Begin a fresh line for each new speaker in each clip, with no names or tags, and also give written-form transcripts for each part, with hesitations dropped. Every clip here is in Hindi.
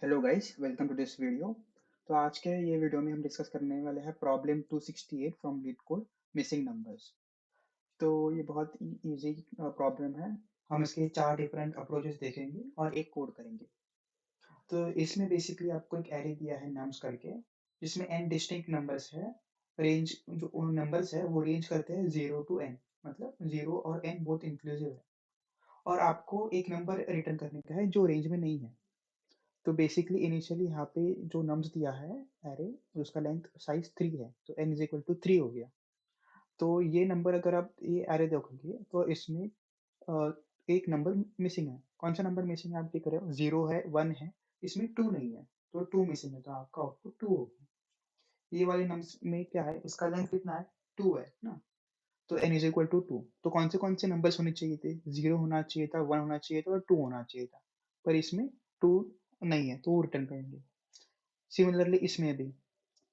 Hello guys, welcome to this video. तो आज के ये वीडियो में हम डिस्कस करने वाले हैं problem 268 from leet code missing numbers. तो ये बहुत इजी प्रॉब्लम है। हम इसके चार डिफरेंट अप्रोचेस देखेंगे और एक कोड करेंगे। तो इसमें बेसिकली आपको एक एरे दिया है नम्स करके, जिसमें n डिस्टिंक्ट नंबर्स है। रेंज जो नंबर्स है वो रेंज करते हैं 0 टू n, मतलब 0 और n बोथ इंक्लूसिव है। और आपको एक नंबर रिटर्न करने का है जो रेंज में नहीं है। तो बेसिकली इनिशियली यहाँ पे जो नम्स दिया है एरे, उसका लेंथ साइज 3 है, तो n इज इक्वल टू 3 हो गया। तो ये नंबर अगर आप ये एरे देखोगे तो इसमें एक नंबर मिसिंग है। कौन सा नंबर मिसिंग है आप देख रहे हो? 0 है, 1 है, इसमें 2 नहीं है, तो 2 मिसिंग है, तो आपका आउटपुट 2 होगा। ये वाले नम्स में क्या है, इसका लेंथ कितना है? 2 है ना। तो n इज इक्वल टू 2। तो कौन से नंबर्स होने चाहिए थे? 0 होना चाहिए था, 1 होना चाहिए था और 2 होना चाहिए था, पर इसमें 2 नहीं है, तो वो रिटर्न करेंगे। सिमिलरली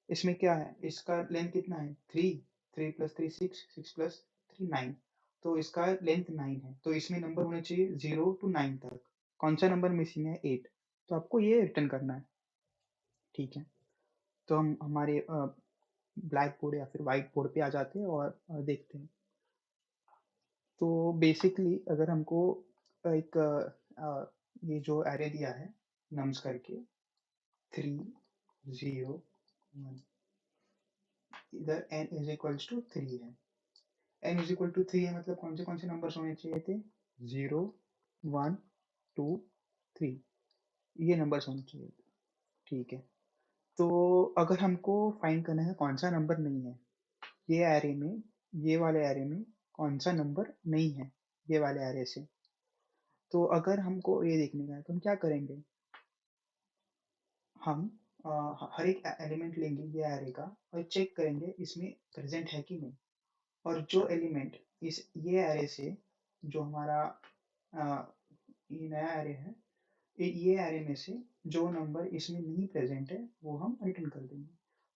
इसमें क्या है, इसका लेंथ कितना है? 3, 3 प्लस 3 6, 6 प्लस 3 9, तो इसका लेंथ 9 है, तो इसमें नंबर होने चाहिए 0 टू 9 तक। कौन सा नंबर मिसिंग है? 8। तो आपको ये रिटर्न करना है, ठीक है। तो हम हमारे ब्लैक बोर्ड या फिर व्हाइट बोर्ड पे आ जाते हैं और देखते हैं। तो बेसिकली अगर हमको एक ये जो एरे दिया है नम्स करके 3 0 1, इधर n इज इक्वल्स टू 3 है। n इज इक्वल टू 3 है, मतलब कौन से नंबर्स होने चाहिए थे? 0 1 2 3, ये नंबर्स होने चाहिए थे, ठीक है। तो अगर हमको फाइंड करना है कौन सा नंबर नहीं है ये एरे में, ये वाले एरे में कौन सा नंबर नहीं है ये वाले एरे से, तो अगर हमको ये देखने का है तो हम क्या करेंगे? हम हर एक एलिमेंट लेंगे ये एरे का और चेक करेंगे इसमें प्रेजेंट है कि नहीं। और जो एलिमेंट इस ये एरे से, जो हमारा ये नया एरे है, ये एरे में से जो नंबर इसमें नहीं प्रेजेंट है वो हम रिटर्न कर देंगे।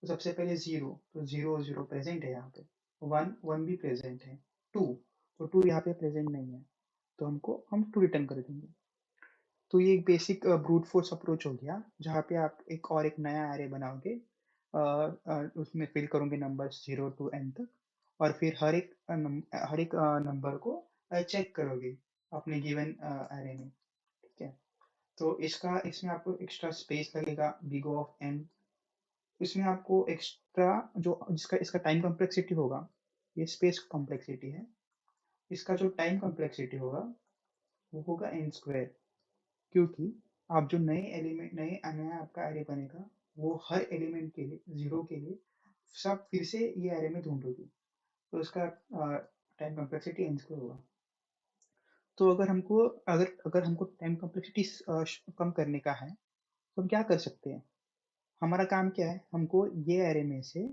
तो सबसे पहले 0, तो 0 0 प्रेजेंट है यहाँ पे। 1 1 भी प्रेजेंट है। 2, तो 2 यहाँ पे प्रेजेंट नहीं है, तो हम 2 रिटर्न कर देंगे। तो ये एक बेसिक ब्रूट फोर्स अप्रोच हो गया, जहाँ पे आप एक नया एरे बनाओगे, उसमें फिल करोगे नंबर 0 टू n तक, और फिर हर एक नंबर को चेक करोगे अपने गिवन एरे में, ठीक है। तो इसमें आपको एक्स्ट्रा स्पेस लगेगा बिग ऑफ n। इसमें आपको एक्स्ट्रा जो जिसका इसका टाइम कॉम्प्लेक्सिटी होगा, ये स्पेस कॉम्प्लेक्सिटी है, इसका जो टाइम कॉम्प्लेक्सिटी होगा वो होगा n स्क्वायर। क्योंकि आप जो नया आपका एरे बनेगा, वो हर एलिमेंट के लिए 0 के लिए सब फिर से ये एरे में ढूंढोगे, तो इसका टाइम कॉम्प्लेक्सिटी n स्क्वायर होगा। तो अगर अगर हमको टाइम कॉम्प्लेक्सिटी कम करने का है तो हम क्या कर सकते हैं? हमारा काम क्या है, हमको ये एरे में से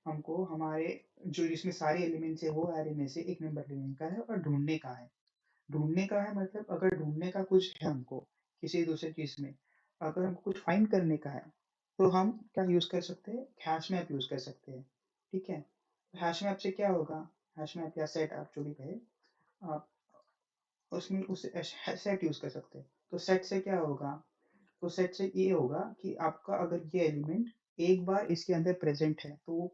हमको हमारे जो जिसमें सारे एलिमेंट्स है वो एरे में से एक नंबर लेने का है और ढूंढने का है। ढूँढने का है, मतलब अगर ढूँढने का कुछ है हमको, किसी दूसरे चीज़ में, अगर हमको कुछ फाइंड करने का है, तो हम क्या यूज़ कर सकते हैं? हैश मैप यूज़ कर सकते हैं, ठीक है? हैश मैप से क्या होगा? हैश मैप या सेट आप जो भी कहें, आप उसमें उस सेट यूज़ कर सकते हैं। तो सेट से क्या होगा? तो सेट से ये होगा कि आपका अगर ये एलिमेंट एक बार इसके अंदर प्रेज़ेंट है, तो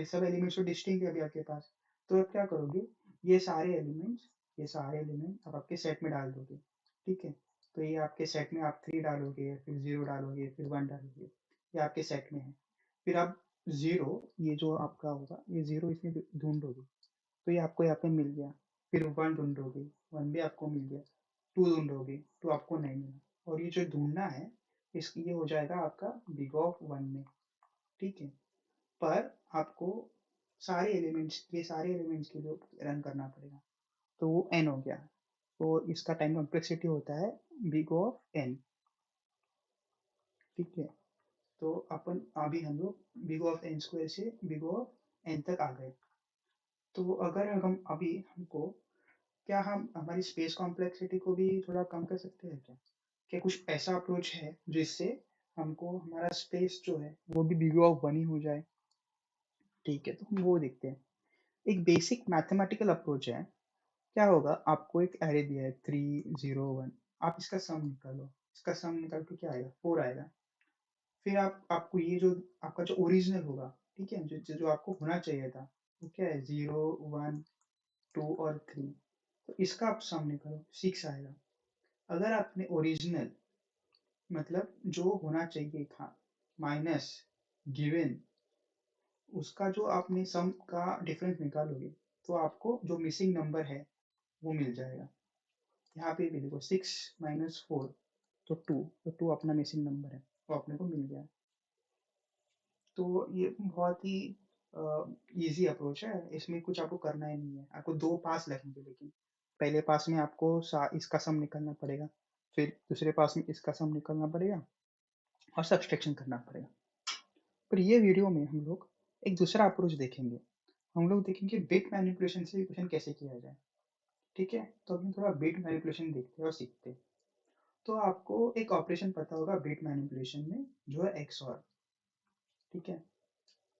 सब एलिमेंट्स तो डिस्टिंक्ट है अभी आपके पास, तो आप क्या करोगे? ये सारे एलिमेंट आप आपके सेट में डाल दोगे, ठीक है? तो ये आपके सेट में आप 3 डालोगे, फिर 0 डालोगे, फिर 1 डालोगे, ये आपके सेट में है। फिर आप 0, ये जो आपका होगा, ये 0 इसमें ढूँढोगे, तो ये आपको यहाँ पे मिल गया। फिर 1 ढूँढोगे, 1 भी आपको मिल गया। 2 ढूँढोगे, 2 आपको नहीं मिला, और ये जो ढूँढना है, ये हो जाएगा आपका बिग ऑफ 1 में, ठीक है? पर आपको ये सारे एलिमेंट्स के लिए रन करना पड़ेगा, तो वो n हो गया। तो इसका टाइम कॉम्प्लेक्सिटी होता है बिग ऑफ n, ठीक है? तो अपन अभी हम लोग बिग ऑफ n स्क्वायर से बिग ऑफ n तक आ गए। तो अगर हम अभी हमको क्या हम हमारी स्पेस कॉम्प्लेक्सिटी को भी थोड़ा कम कर सकते हैं क्या? क्या कुछ ऐसा अप्रोच है जिससे हमको हमारा स्पेस जो है वो भी बिग ऑफ 1 ही हो जाए? ठीक है, तो हम वो देखते हैं। एक बेसिक मैथमेटिकल अप्रोच है। क्या होगा, आपको एक एरे दिया है 3 0 1, आप इसका सम निकालो। इसका सम निकाल के क्या आएगा, 4 आएगा। फिर आपको ये जो आपका जो ओरिजिनल होगा, ठीक है, जो आपको होना चाहिए था, वो क्या है, 0 1 2 और 3। तो इसका आप सम निकालो, 6 आएगा। अगर आपने ओरिजिनल मतलब जो होना चाहिए था माइनस गिवन, उसका जो आपने सम का डिफरेंस निकालोगे, तो आपको जो मिसिंग नंबर है वो मिल जाएगा। यहाँ पे भी देखो 6 माइनस 4 तो 2, तो 2 अपना मिसिंग नंबर है, वो अपने को मिल गया। तो ये बहुत ही इजी अप्रोच है, इसमें कुछ आपको करना ही नहीं है। आपको 2 पास लगेंगे, लेकिन पहले पास में आपको इसका सम निकालना पड़ेगा, फिर दूसरे पास में इसका सम निकालना पड़ेगा और सब्सट्रैक्शन करना पड़ेगा। पर ये वीडियो में हम लोग एक दूसरा अप्रोच देखेंगे। हम लोग देखेंगे बिट मैनिपुलेशन से क्वेश्चन कैसे किया जाए। ठीक है, तो अभी थोड़ा बिट मैनिपुलेशन देखते हैं और सीखते हैं। तो आपको एक ऑपरेशन पता होगा बिट मैनिपुलेशन में, जो है एक्सऑर। ठीक है,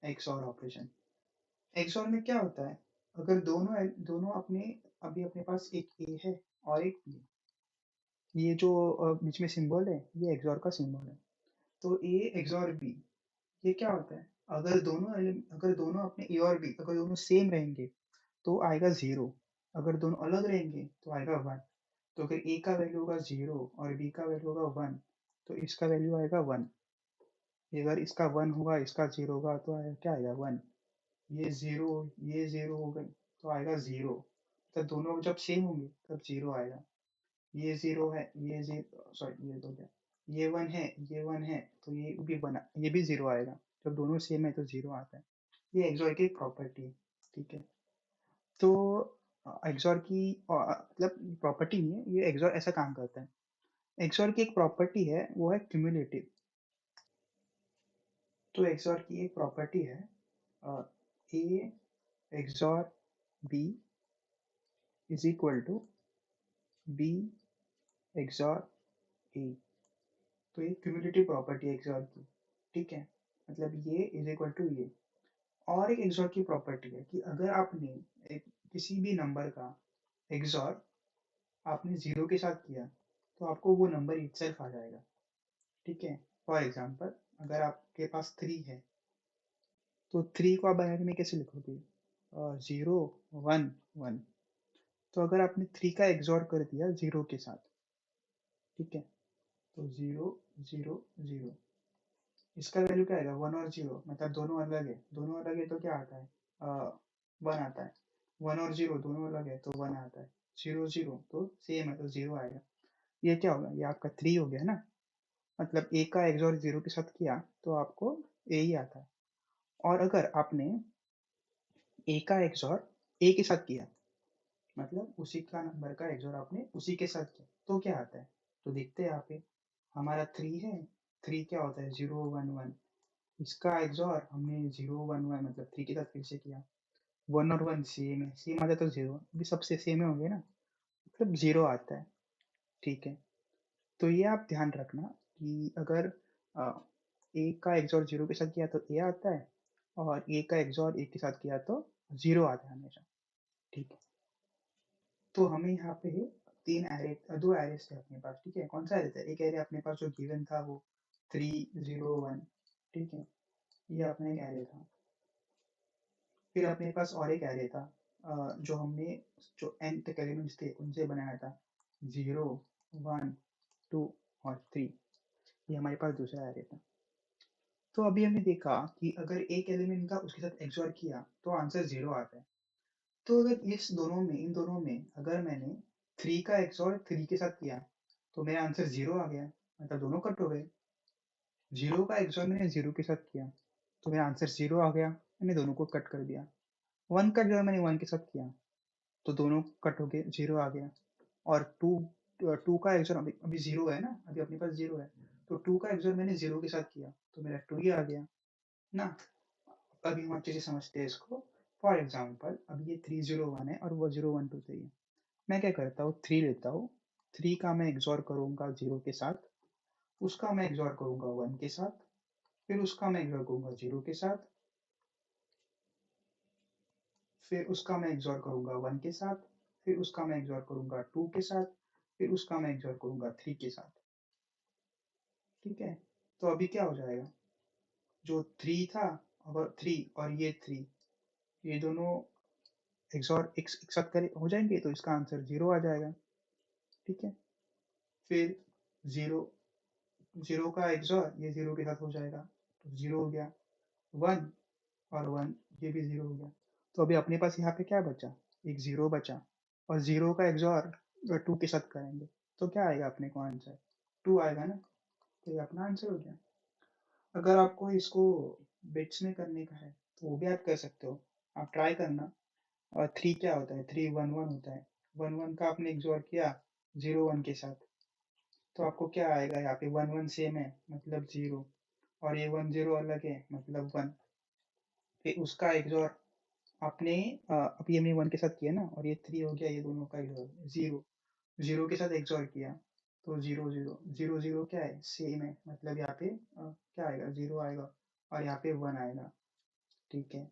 एक्सऑर ऑपरेशन। एक्सऑर में क्या होता है, अगर दोनों दोनों अपने अभी अपने पास एक ए है और एक बी, ये जो बीच में सिंबल है, ये एक्सऑर का सिंबल है। तो ए एक्सऑर बी, ये क्या होता है, अगर दोनों अपने ए और बी अगर दोनों सेम रहेंगे तो आएगा 0। अगर दोनों अलग रहेंगे तो आएगा 1। तो अगर ए का वैल्यू होगा 0 और बी का वैल्यू होगा 1, तो इसका वैल्यू आएगा 1। अगर इसका 1 होगा, इसका 0 होगा, तो आएगा क्या, आएगा 1। ये 0 हो गई, तो आएगा 0। तो दोनों जब सेम होंगे तब 0 आएगा। ये 0 है, ये 0, सॉरी ये तो क्या, ये 1 है, ये 1 है, तो ये भी 1, ये भी 0 आएगा। जब दोनों सेम है तो 0 आता है। ये एक्सॉर की एक प्रॉपर्टी है। ठीक है, तो एक्सॉर की मतलब प्रॉपर्टी नहीं है, ये एक्सॉर ऐसा काम करता है। एक्सॉर की एक प्रॉपर्टी है, वो है क्यूमुलेटिव। तो एक्सॉर की एक प्रॉपर्टी है, A XOR B is equal to B XOR A. तो ये क्यूमुलेटिव प्रॉपर्टी है एक्सॉर की। ठीक है, मतलब ये इज इक्वल टू ये। और एक एक्सॉर की प्रॉपर्टी है कि अगर आपने एक किसी भी नंबर का एक्सॉर आपने 0 के साथ किया, तो आपको वो नंबर इटसेल्फ आ जाएगा। ठीक है, फॉर एग्जांपल अगर आपके पास 3 है, तो 3 को आप बाइनरी में कैसे लिखोगे, 0 1 1। तो अगर आपने 3 का एक्सॉर कर दिया 0 के साथ, ठीक है, तो 0 0 0, इसका वैल्यू क्या आएगा, 1 और 0, मतलब दोनों अलग है। दोनों अलग है तो क्या आता है, 1 आता है। 1 और 0 दोनों अलग है तो 1 आता है। 0 0 तो सेम है तो 0 आएगा। ये क्या होगा, ये आपका 3 हो गया ना, मतलब ए का एक्सॉर 0 के साथ किया तो आपको ए ही आता है। और अगर आपने ए का एक्सॉर ए के साथ किया, मतलब उसी का नंबर का एक्सॉर आपने उसी के साथ किया, तो क्या आता है। तो देखते हैं यहाँ पे, हमारा 3 है, 3 क्या होता है, 0 1 1। इसका एक्सॉर हमने 0 1 1 मतलब 3 के साथ फिर से किया। 1 और 1 सेम है, सेम आता है तो 0 भी सबसे सेम ही होंगे ना, मतलब 0 आता है। ठीक है, तो ये आप ध्यान रखना कि अगर ए का एक्सॉर 0 के साथ किया तो ए आता है, और ए का एक्सॉर ए के साथ किया तो 0 आता है हमेशा। ठीक है, तो हमें यहाँ पे 3 एरे, 2 एरेस थे अपने पास। ठीक है, कौन सा एरे था, एक एरे अपने पास जो गिवन था वो 3 0 1। ठीक है, ये अपना एक एरे था। फिर अपने पास और एक एरे था, जो हमने जो n तक एलिमेंट्स थे उनसे बनाया था, 0 1 2 और 3। ये हमारे पास दूसरा एरे था। तो अभी हमने देखा कि अगर एक एलिमेंट का उसके साथ एक्सॉर किया तो आंसर 0 आता है। तो अगर इन दोनों में अगर मैंने 3 का एक्सॉर 3 के साथ किया, तो मेरा आंसर 0 आ गया, मतलब दोनों कट हो गए। 0 का एक्सॉर मैंने 0 के साथ किया, तो मेरा आंसर 0 आ गया, मैंने दोनों को कट कर दिया। 1 का एक्सॉर मैंने 1 के साथ किया, तो दोनों कट हो गए, 0 आ गया। और 2 का एक्सॉर अभी अभी 0 है ना, अभी अपने पास 0 है, तो 2 का एक्सॉर मैंने 0 के साथ किया, तो मेरा 2 ही आ गया ना। अभी हम अच्छे से समझते हैं इसको। फॉर एग्जाम्पल अब ये 301 है और वो 0123 है। मैं क्या करता हूँ, 3 लेता हूँ, 3 का मैं एक्सॉर करूँगा 0 के साथ, उसका मैं एक्सॉर करूँगा 1 के साथ, फिर उसका मैं एक्सॉर करूँगा 0 के साथ, फिर उसका मैं एक्सॉर करूँगा 1 के साथ, फिर उसका मैं एक्सॉर करूँगा 2 के साथ, फिर उसका मैं एक्सॉर करूँगा 3 के साथ। ठीक है। तो अभी क्या हो जाएगा, जो 3 था और 3 और ये 3, ये दोनों XOR एक साथ करे हो जाएंगे, तो इसका आंसर 0 आ जाएगा। ठीक है। फिर 0 0 का XOR ये 0 के साथ हो जाएगा, तो 0 हो गया। 1 और 1 ये भी 0 हो गया। तो अभी अपने पास यहाँ पे क्या बचा, एक 0 बचा, और 0 का XOR 2 के साथ करेंगे, तो क्या आएगा अपने को आंसर, 2 आएगा ना। तो ये अपना आंसर हो गया। अगर आपको इसको बिट्स में करने का है तो वो भी आप कर सकते हो, आप ट्राई करना। और 3 क्या होता है, 3 1 1 होता है। 1 1 का आपने XOR किया 0 1 के साथ, तो आपको क्या आएगा, यहाँ पे 1 1 सेम है मतलब 0, और ये 1 0 अलग है मतलब 1। फिर उसका XOR आपने अभी हमने 1 के साथ किया ना, और ये 3 हो गया, ये दोनों का XOR 0 0 के साथ XOR किया, तो 0 0 0 0 क्या है, सेम है, मतलब यहाँ पे क्या आएगा, 0 आएगा, और यहाँ पे 1 आएगा। ठीक है।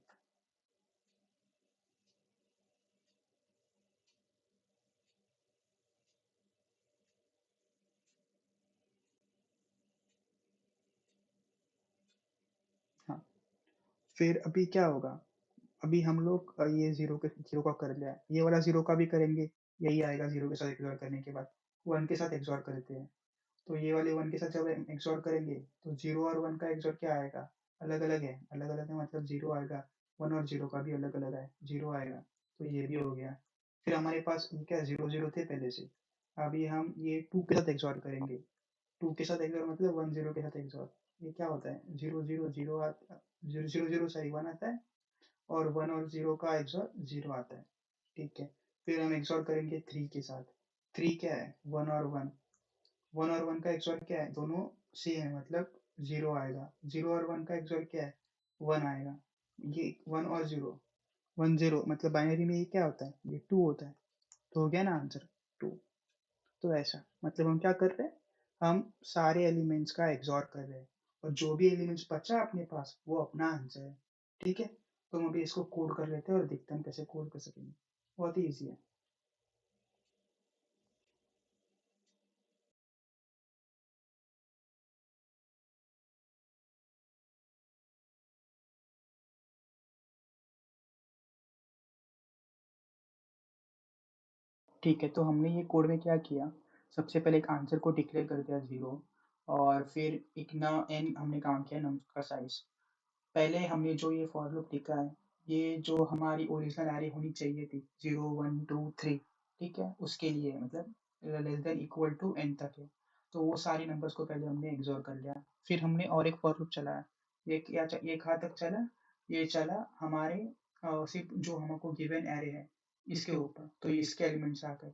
हाँ, फिर अभी क्या होगा, अभी हम लोग ये 0 का कर लिया, ये वाला 0 का भी करेंगे, यही आएगा 0 के साथ XOR करने के बाद। 1 के साथ XOR करते हैं, तो ये वाले 1 के साथ जब XOR करेंगे, तो 0 और 1 का XOR क्या आएगा, अलग-अलग है, अलग-अलग है मतलब 0 आएगा। 1 और 0 का भी अलग-अलग है, 0 आएगा, तो ये भी हो गया। फिर हमारे पास ये क्या 0 0 थे पहले से, अभी हम ये 2 के साथ XOR करेंगे। 2 के साथ XOR मतलब 1 0 के साथ XOR, ये क्या होता है, 0 0 0 0 0 0 सॉरी 1 आता है, और 1 और 0 का XOR 0 आता है। ठीक है। फिर हम XOR करेंगे 3 के साथ। 3 क्या है, 1 और 1, 1 और 1 का XOR क्या है, दोनों सेम है मतलब 0 आएगा। 0 और 1 का XOR क्या है, 1 आएगा। ये 1 और 0, 1 0 मतलब बाइनरी में ये क्या होता है, ये 2 होता है, तो हो गया ना आंसर 2। तो ऐसा मतलब हम क्या कर रहे हैं, हम सारे एलिमेंट्स का XOR कर रहे हैं, और जो भी एलिमेंट्स बचा अपने पास वो अपना आंसर है। ठीक है। तो हम अभी इसको कोड कर लेते हैं और देखते हैं हम कैसे कोड कर सकेंगे। बहुत ही ईजी है। ठीक है, तो हमने ये कोड में क्या किया, सबसे पहले एक आंसर को डिक्लेयर कर दिया 0, और फिर एक ना n हमने काउंट किया नंबर का साइज। पहले हमने जो ये फॉर लूप लिखा है, ये जो हमारी ओरिजिनल एरे होनी चाहिए थी 0 1 2 3, ठीक है, उसके लिए मतलब less than equal to n तक है। तो वो सारे नंबर्स को पहले हमने एक्सोर कर लिया। फिर हमने और एक फॉर लूप चलाया, ये कहाँ तक चला, ये चला हमारे सिर्फ जो हमको गिवन एरे है इसके ऊपर, तो ये इसके एलिमेंट्स आ गए।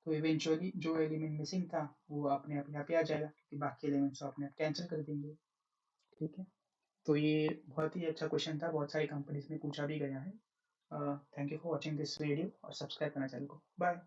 तो इवेंचुअली जो एलिमेंट मिसिंग था वो अपने आप यहाँ पे आ जाएगा, क्योंकि बाकी एलिमेंट्स को अपने आप कैंसिल कर देंगे। ठीक है। तो ये बहुत ही अच्छा क्वेश्चन था, बहुत सारी कंपनीज में पूछा भी गया है। Thank you for watching this video, और सब्सक्राइब करना चैनल को। बाय।